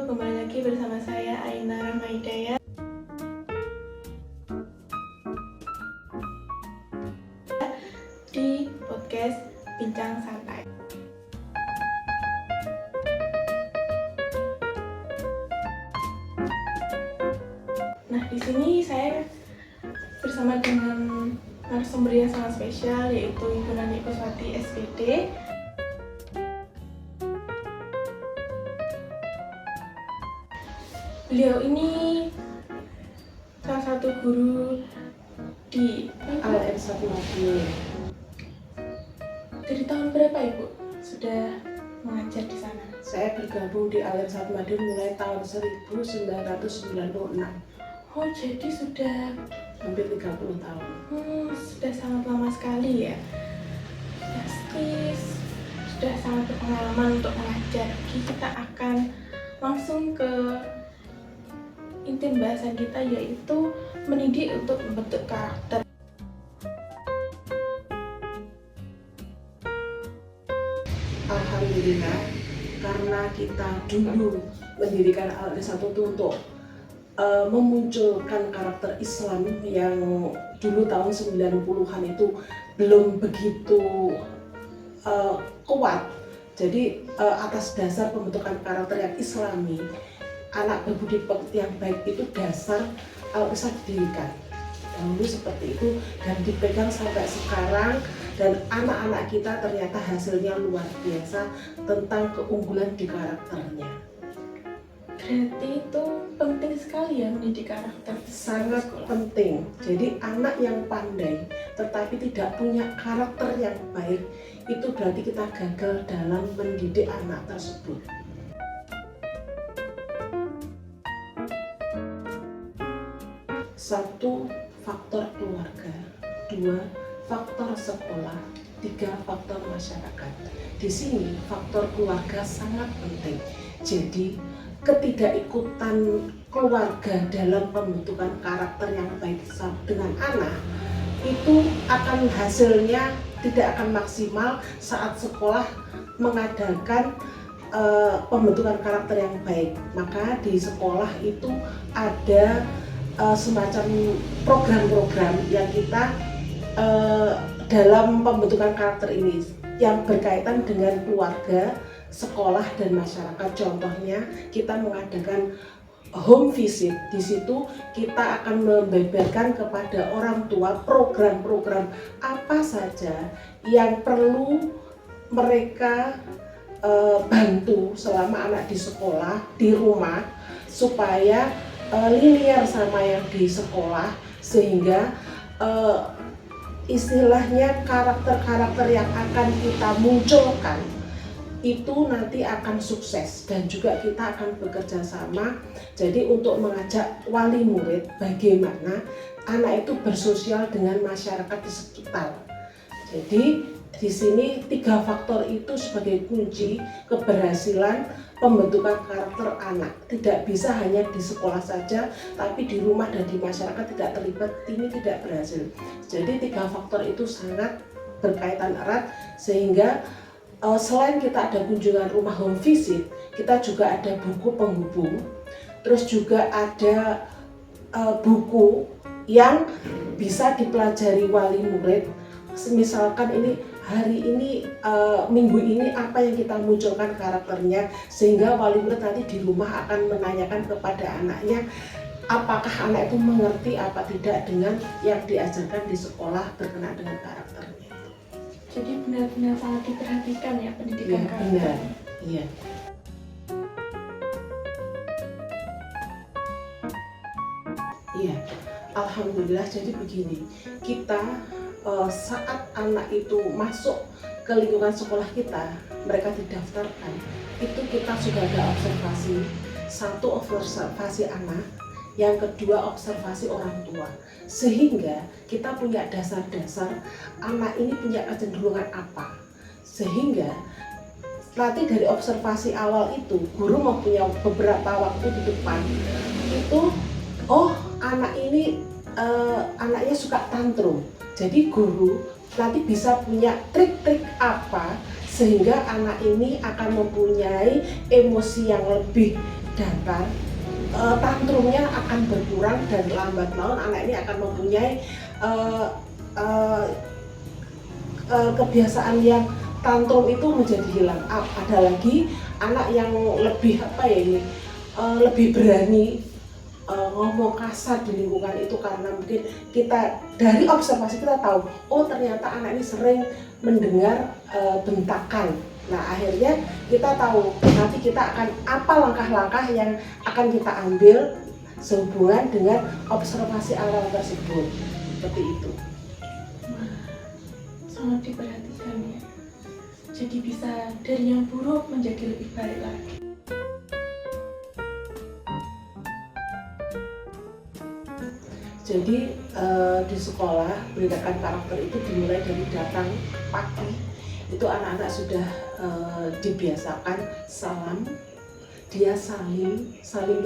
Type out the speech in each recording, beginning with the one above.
kembali lagi bersama saya Aina Rahmaidaya di podcast Bincang Santai. Nah, di sini saya bersama dengan narasumber yang sangat spesial, yaitu Ibu Nani Kuswati SPD. Beliau ini salah satu guru di ALM 1 Madiun. Dari tahun berapa Ibu sudah mengajar di sana? Saya bergabung di ALM 1 Madiun mulai tahun 1996, Oh, jadi sudah hampir 30 tahun. sudah sangat lama sekali ya. Pasti sudah sangat berpengalaman untuk mengajar. Kita akan langsung ke inti pembahasan kita, yaitu mendidik untuk membentuk karakter. Alhamdulillah, karena kita dulu mendirikan ALM 1 itu untuk memunculkan karakter Islam yang dulu tahun 90-an itu belum begitu kuat. Jadi atas dasar pembentukan karakter yang Islami, anak berbudi pekerti yang baik itu dasar bisa didirikan. Dahulu seperti itu dan dipegang sampai sekarang, dan anak-anak kita ternyata hasilnya luar biasa tentang keunggulan di karakternya. Berarti itu penting sekali ya mendidik karakter. Sangat penting. Jadi anak yang pandai tetapi tidak punya karakter yang baik, itu berarti kita gagal dalam mendidik anak tersebut. Satu, faktor keluarga. Dua, faktor sekolah. Tiga, faktor masyarakat. Di sini faktor keluarga sangat penting. Jadi ketidakikutan keluarga dalam pembentukan karakter yang baik dengan anak itu akan hasilnya tidak akan maksimal saat sekolah mengadakan pembentukan karakter yang baik. Maka di sekolah itu ada semacam program-program yang kita dalam pembentukan karakter ini yang berkaitan dengan keluarga, sekolah, dan masyarakat. Contohnya kita mengadakan home visit. Di situ kita akan membeberkan kepada orang tua program-program apa saja yang perlu mereka bantu selama anak di sekolah, di rumah, supaya linear sama yang di sekolah, sehingga istilahnya karakter-karakter yang akan kita munculkan itu nanti akan sukses. Dan juga kita akan bekerja sama jadi untuk mengajak wali murid bagaimana anak itu bersosial dengan masyarakat di sekitar. Jadi di sini tiga faktor itu sebagai kunci keberhasilan pembentukan karakter anak. Tidak bisa hanya di sekolah saja, tapi di rumah dan di masyarakat tidak terlibat, ini tidak berhasil. Jadi tiga faktor itu sangat berkaitan erat, sehingga selain kita ada kunjungan rumah home visit, kita juga ada buku penghubung, terus juga ada buku yang bisa dipelajari wali murid. Misalkan ini hari ini, minggu ini apa yang kita munculkan karakternya, sehingga wali murid nanti di rumah akan menanyakan kepada anaknya apakah anak itu mengerti apa tidak dengan yang diajarkan di sekolah berkenaan dengan karakternya. Jadi benar-benar sangat diperhatikan ya pendidikan karakter. Benar. Iya. Iya. Alhamdulillah, jadi begini, kita saat anak itu masuk ke lingkungan sekolah kita, mereka didaftarkan, itu kita sudah ada observasi. Satu, observasi anak, yang kedua observasi orang tua, sehingga kita punya dasar-dasar anak ini punya kecenderungan apa, sehingga nanti dari observasi awal itu guru mempunyai beberapa waktu di depan itu, oh anak ini anaknya suka tantrum, jadi guru nanti bisa punya trik-trik apa sehingga anak ini akan mempunyai emosi yang lebih datar, tantrumnya akan berkurang dan lambat laun anak ini akan mempunyai kebiasaan yang tantrum itu menjadi hilang. Ada lagi anak yang lebih lebih berani ngomong kasar di lingkungan itu karena mungkin kita dari observasi kita tahu, oh ternyata anak ini sering mendengar bentakan. Nah akhirnya kita tahu nanti kita akan apa langkah-langkah yang akan kita ambil sehubungan dengan observasi anak tersebut, seperti itu. Sangat diperhatikan ya. Jadi bisa dari yang buruk menjadi lebih baik lagi. Jadi di sekolah pendidikan karakter itu dimulai dari datang pagi. Itu anak-anak sudah dibiasakan salam, dia salim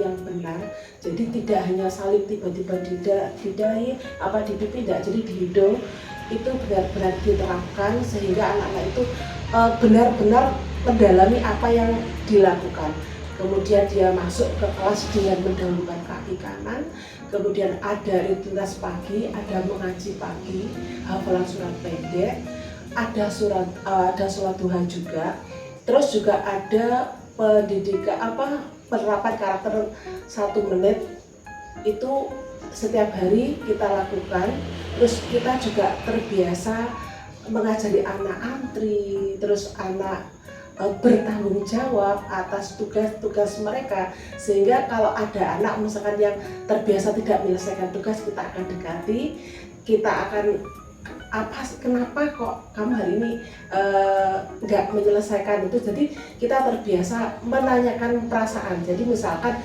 yang benar. Jadi tidak hanya salim tiba-tiba di dahi, di pipi, tidak, jadi di hidung. Itu benar-benar diterapkan sehingga anak-anak itu benar-benar mendalami apa yang dilakukan. Kemudian dia masuk ke kelas dengan mendahulukan kaki kanan. Kemudian ada rutinitas pagi, ada mengaji pagi, hafalan surat pendek, ada sholat duha juga. Terus juga ada penerapan karakter 1 menit itu setiap hari kita lakukan. Terus kita juga terbiasa mengajari anak antri, terus anak bertanggung jawab atas tugas-tugas mereka, sehingga kalau ada anak misalkan yang terbiasa tidak menyelesaikan tugas, kita akan dekati, kita akan kenapa kok kamu hari ini nggak menyelesaikan itu. Jadi kita terbiasa menanyakan perasaan. Jadi misalkan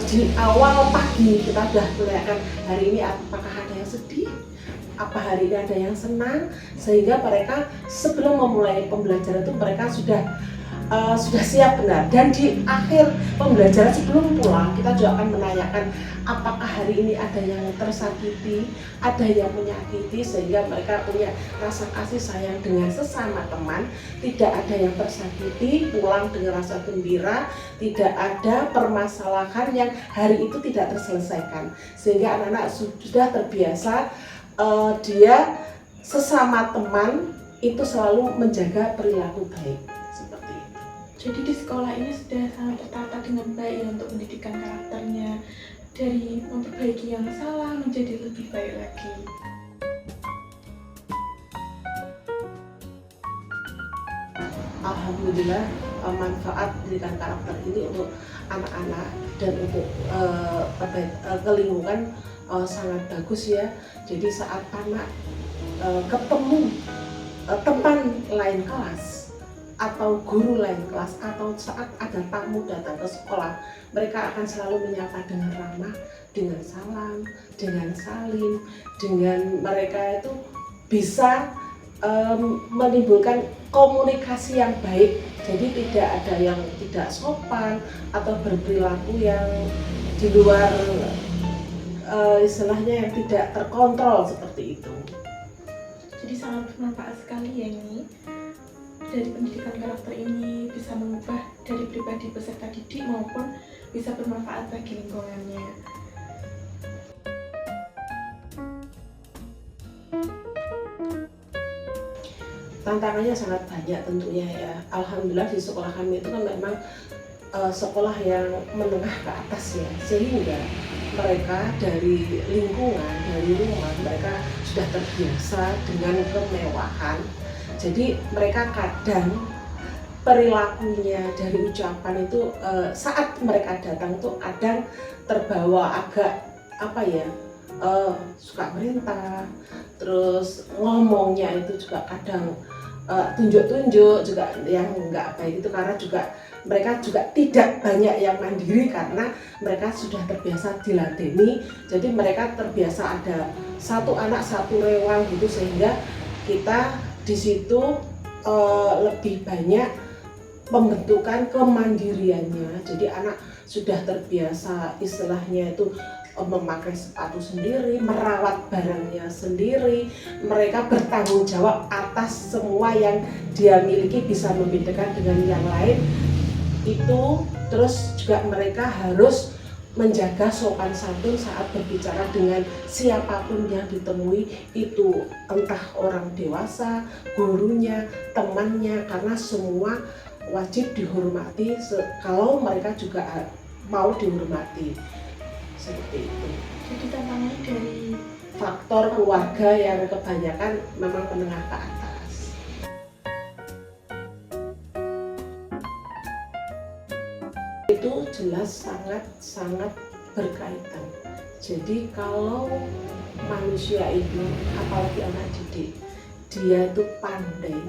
di awal pagi kita sudah menanyakan hari ini apakah ada yang sedih, apa hari ini ada yang senang, sehingga mereka sebelum memulai pembelajaran itu mereka sudah siap benar. Dan di akhir pembelajaran sebelum pulang kita juga akan menanyakan apakah hari ini ada yang tersakiti, ada yang menyakiti, sehingga mereka punya rasa kasih sayang dengan sesama teman, tidak ada yang tersakiti, pulang dengan rasa gembira, tidak ada permasalahan yang hari itu tidak terselesaikan, sehingga anak-anak sudah terbiasa dia sesama teman itu selalu menjaga perilaku baik, seperti itu. Jadi di sekolah ini sudah sangat tertata dengan baik ya untuk pendidikan karakternya, dari memperbaiki yang salah menjadi lebih baik lagi. Alhamdulillah manfaat pendidikan karakter ini untuk anak-anak dan untuk lingkungan sangat bagus ya. Jadi saat anak ketemu teman lain kelas atau guru lain kelas, atau saat ada tamu datang ke sekolah, mereka akan selalu menyapa dengan ramah, dengan salam, dengan salim, dengan mereka itu bisa menimbulkan komunikasi yang baik. Jadi tidak ada yang tidak sopan atau berperilaku yang di luar istilahnya yang tidak terkontrol, seperti itu. Jadi sangat bermanfaat sekali ya ini. Dari pendidikan karakter ini bisa mengubah dari pribadi peserta didik maupun bisa bermanfaat bagi lingkungannya. Tantangannya sangat banyak tentunya ya. Alhamdulillah di sekolah kami itu kan memang sekolah yang menengah ke atas ya, sehingga mereka dari lingkungan, dari rumah mereka sudah terbiasa dengan kemewahan. Jadi mereka kadang perilakunya dari ucapan itu saat mereka datang itu kadang terbawa agak suka merintah, terus ngomongnya itu juga kadang tunjuk-tunjuk juga yang enggak baik itu, karena juga mereka juga tidak banyak yang mandiri karena mereka sudah terbiasa diladeni. Jadi mereka terbiasa ada satu anak satu rewang gitu, sehingga kita di situ lebih banyak pembentukan kemandiriannya. Jadi anak sudah terbiasa istilahnya itu memakai sepatu sendiri, merawat barangnya sendiri, mereka bertanggung jawab atas semua yang dia miliki, bisa membedakan dengan yang lain itu. Terus juga mereka harus menjaga sopan santun saat berbicara dengan siapapun yang ditemui, itu entah orang dewasa, gurunya, temannya, karena semua wajib dihormati kalau mereka juga mau dihormati, seperti itu. Jadi tantangannya dari Faktor keluarga yang kebanyakan memang menengah ke atas. Itu jelas sangat berkaitan. Jadi kalau manusia itu, apalagi anak didik, dia itu pandai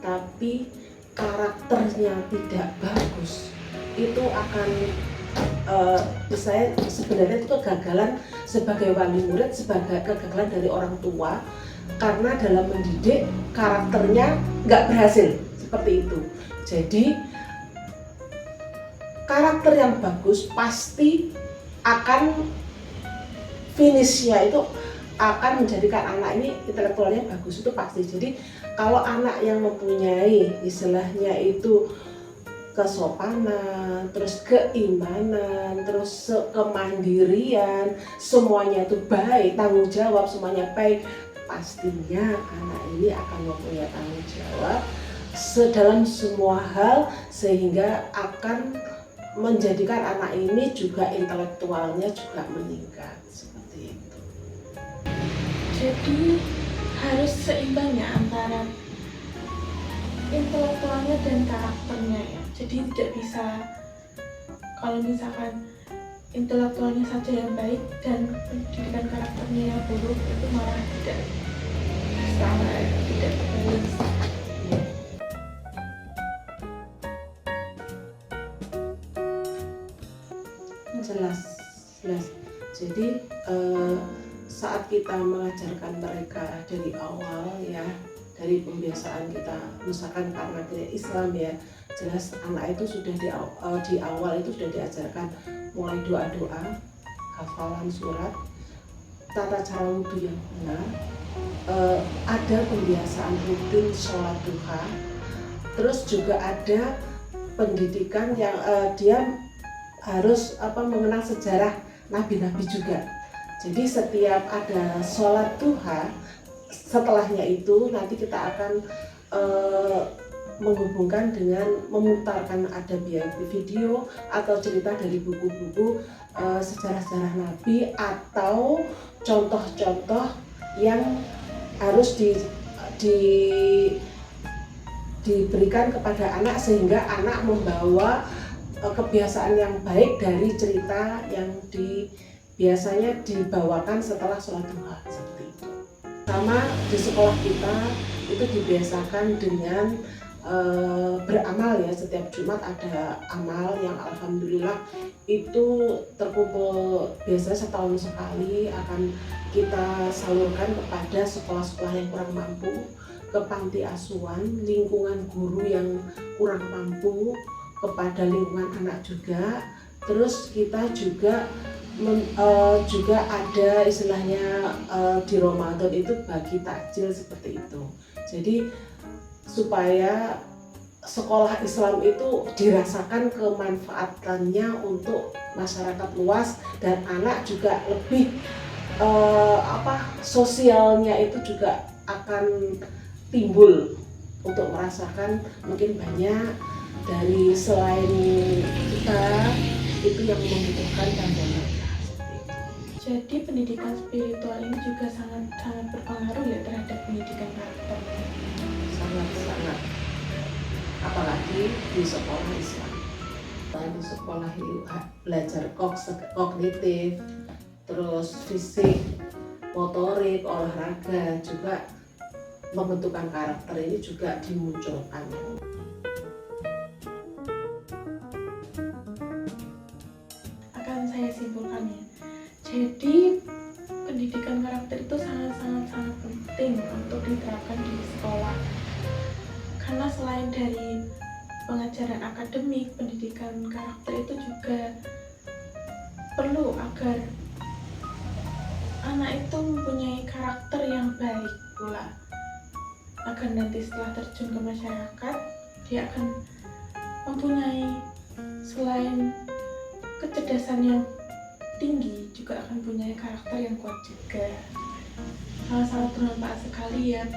tapi karakternya tidak bagus, itu akan saya sebenarnya itu kegagalan sebagai wali murid, sebagai kegagalan dari orang tua, karena dalam mendidik karakternya nggak berhasil, seperti itu. Jadi karakter yang bagus pasti akan finishnya itu akan menjadikan anak ini intelektualnya bagus, itu pasti. Jadi kalau anak yang mempunyai istilahnya itu kesopanan, terus keimanan, terus kemandirian, semuanya itu baik, tanggung jawab semuanya baik, pastinya anak ini akan mempunyai tanggung jawab dalam semua hal, sehingga akan menjadikan anak ini juga intelektualnya juga meningkat, seperti itu. jadi harus seimbang ya antara intelektualnya dan karakternya ya. Jadi tidak bisa kalau misalkan intelektualnya saja yang baik dan pendidikan karakternya yang buruk, itu malah tidak sama, tidak balance. Jelas. Jadi saat kita mengajarkan mereka dari awal ya, dari pembiasaan kita, misalkan karena kita Islam ya, jelas anak itu sudah di awal itu sudah diajarkan mulai doa-doa, hafalan surat, tata cara wudhu yang benar, ada pembiasaan rutin sholat duha, terus juga ada pendidikan yang dia harus mengenal sejarah nabi-nabi juga. Jadi setiap ada sholat duha, setelahnya itu nanti kita akan menghubungkan dengan memutarkan ada video atau cerita dari buku-buku sejarah-sejarah Nabi, atau contoh-contoh yang harus diberikan kepada anak, sehingga anak membawa kebiasaan yang baik dari cerita yang biasanya dibawakan setelah sholat duha, seperti itu. Sama di sekolah kita itu dibiasakan dengan beramal ya, setiap Jumat ada amal yang alhamdulillah itu terkumpul, biasanya setahun sekali akan kita salurkan kepada sekolah-sekolah yang kurang mampu, ke panti asuhan, lingkungan guru yang kurang mampu, kepada lingkungan anak juga. Terus kita juga ada istilahnya di Ramadan itu bagi takjil, seperti itu. Jadi supaya sekolah Islam itu dirasakan kemanfaatannya untuk masyarakat luas, dan anak juga lebih sosialnya itu juga akan timbul untuk merasakan mungkin banyak dari selain kita itu yang membutuhkan pandangan. Jadi pendidikan spiritual ini juga sangat berpengaruh ya terhadap pendidikan karakter. Sangat, apalagi di sekolah Islam. Di sekolah itu belajar kognitif, terus fisik, motorik, olahraga, juga pembentukan karakter ini juga dimunculkan. Akan saya simpulkan ya. Jadi pendidikan karakter itu sangat penting untuk diterapkan di sekolah. Karena selain dari pengajaran akademik, pendidikan karakter itu juga perlu agar anak itu mempunyai karakter yang baik pula, agar nanti setelah terjun ke masyarakat dia akan mempunyai selain kecerdasan yang tinggi juga akan punya karakter yang kuat juga. Sangat bermanfaat sekali ya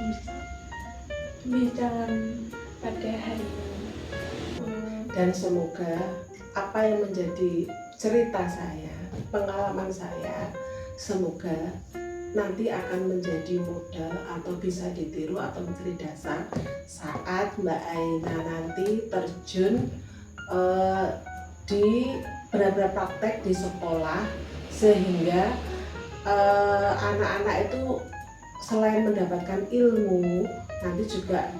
pembicaraan pada hari ini. Dan semoga apa yang menjadi cerita saya, pengalaman saya, semoga nanti akan menjadi modal atau bisa ditiru atau menjadi dasar saat Mbak Aina nanti terjun di benar-benar praktek di sekolah, sehingga anak-anak itu selain mendapatkan ilmu nanti juga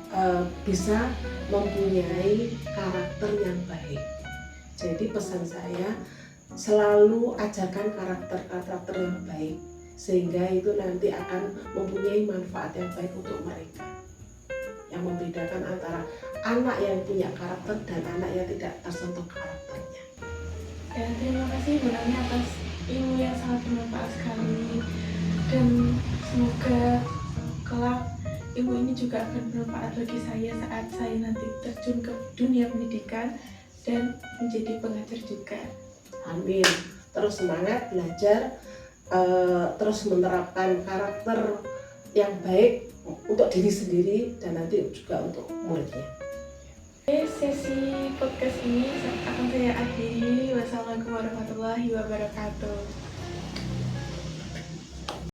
bisa mempunyai karakter yang baik. Jadi pesan saya, selalu ajarkan karakter yang baik, sehingga itu nanti akan mempunyai manfaat yang baik untuk mereka. Yang membedakan antara anak yang punya karakter dan anak yang tidak tersentuh karakternya. Dan terima kasih Bu Nani atas ilmu yang sangat bermanfaat sekali, dan semoga kelak ilmu ini juga akan bermanfaat bagi saya saat saya nanti terjun ke dunia pendidikan dan menjadi pengajar juga. Amin. Terus semangat belajar, terus menerapkan karakter yang baik untuk diri sendiri dan nanti juga untuk muridnya. Sesi podcast ini akan saya akhiri. Wassalamualaikum warahmatullahi wabarakatuh.